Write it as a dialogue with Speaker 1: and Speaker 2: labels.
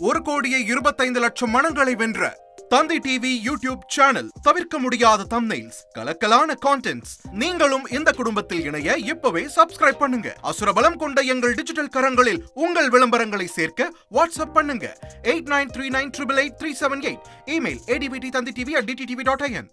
Speaker 1: ஒரு கோடியே 25 லட்சம் மனங்களை வென்ற தந்தி டிவி யூடியூப் சேனல். தவிர்க்க முடியாத தம்ப்நெயில்ஸ், கலக்கலான கான்டென்ட்ஸ். நீங்களும் இந்த குடும்பத்தில் இணைய இப்பவே சப்ஸ்கிரைப் பண்ணுங்க. அசுரபலம் கொண்ட எங்கள் டிஜிட்டல் கரங்களில் உங்கள் விளம்பரங்களை சேர்க்க வாட்ஸ்அப் பண்ணுங்க. 8939888378. Email advttanditv@dttv.in.